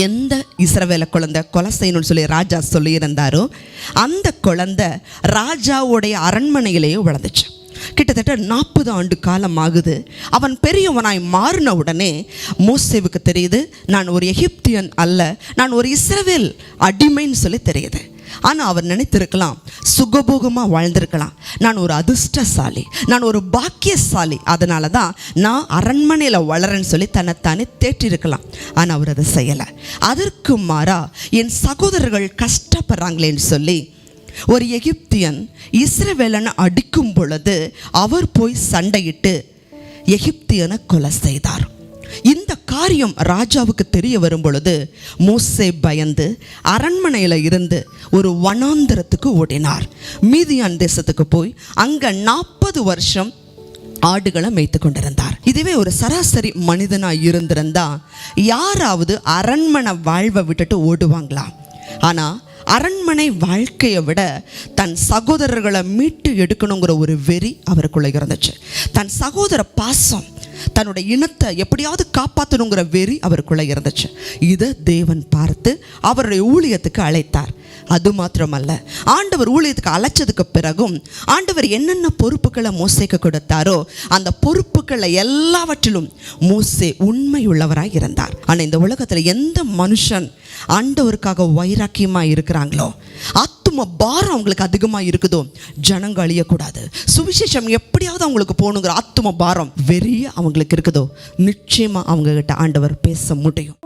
எந்த இஸ்ரவேல குழந்தை கொலை செய்யணும்னு சொல்லி ராஜா சொல்லியிருந்தாரோ அந்த குழந்தை ராஜாவுடைய அரண்மனையிலேயே வளர்ந்துச்சு. கிட்டத்தட்ட 40 ஆண்டு காலம் ஆகுது. அவன் பெரியவனாய் மாறின உடனே மோசேவுக்கு தெரியுது, நான் ஒரு எகிப்தியன் அல்ல, நான் ஒரு இஸ்ரவேல் அடிமைன்னு சொல்லி தெரியுது. ஆனால் அவர் நினைத்திருக்கலாம், சுகபோகமாக வாழ்ந்திருக்கலாம், நான் ஒரு அதிர்ஷ்டசாலி, நான் ஒரு பாக்கியசாலி, அதனால தான் நான் அரண்மனையில் வளரேன்னு சொல்லி தன்னைத்தானே தேற்றிருக்கலாம். ஆனால் அவர் அதை செய்யலை. அதற்கு மாறா என் சகோதரர்கள் கஷ்டப்படுறாங்களேன்னு சொல்லி ஒரு எகிப்தியன் இஸ்ரவேலனை அடிக்கும் பொழுது அவர் போய் சண்டையிட்டு எகிப்தியனை கொலை செய்தார். இந்த காரியம் ராஜாவுக்கு தெரிய வரும் பொழுது மோசே பயந்து அரண்மனையில் இருந்து ஒரு வனாந்தரத்துக்கு ஓடினார். மீதியான் தேசத்துக்கு போய் அங்கே 40 வருஷம் ஆடுகளை மேய்த்து கொண்டிருந்தார். இதுவே ஒரு சராசரி மனிதனாக இருந்திருந்தா யாராவது அரண்மனை வாழ்வை விட்டுட்டு ஓடுவாங்களா? ஆனால் அரண்மனை வாழ்க்கையை விட தன் சகோதரர்களை மீட்டு எடுக்கணுங்கிற ஒரு வெறி அவருக்குள்ளே இருந்துச்சு. தன் சகோதர பாசம், தன்னுடைய இனத்தை எப்படியாவது காப்பாற்றணுங்கிற வெறி அவருக்குள்ளே இருந்துச்சு. இதை தேவன் பார்த்து அவருடைய ஊழியத்துக்கு அழைத்தார். அது மாத்திரமல்ல, ஆண்டவர் ஊழியத்துக்கு அழைச்சதுக்கு பிறகும் ஆண்டவர் என்னென்ன பொறுப்புகளை மோசேக்கு கொடுத்தாரோ அந்த பொறுப்புகளை எல்லாவற்றிலும் மோசே உண்மை உள்ளவராய் இருந்தார். ஆனால் இந்த உலகத்தில் எந்த மனுஷன் ஆண்டவருக்காக வைராக்கியமாக இருக்கிறாங்களோ, ஆத்தும பாரம் அவங்களுக்கு அதிகமாக இருக்குதோ, ஜனங்க அழியக்கூடாது, சுவிசேஷம் எப்படியாவது அவங்களுக்கு போகணுங்கிற ஆத்தும பாரம் வெறிய அவங்களுக்கு இருக்குதோ, நிச்சயமாக அவங்க கிட்ட ஆண்டவர் பேச முடியும்.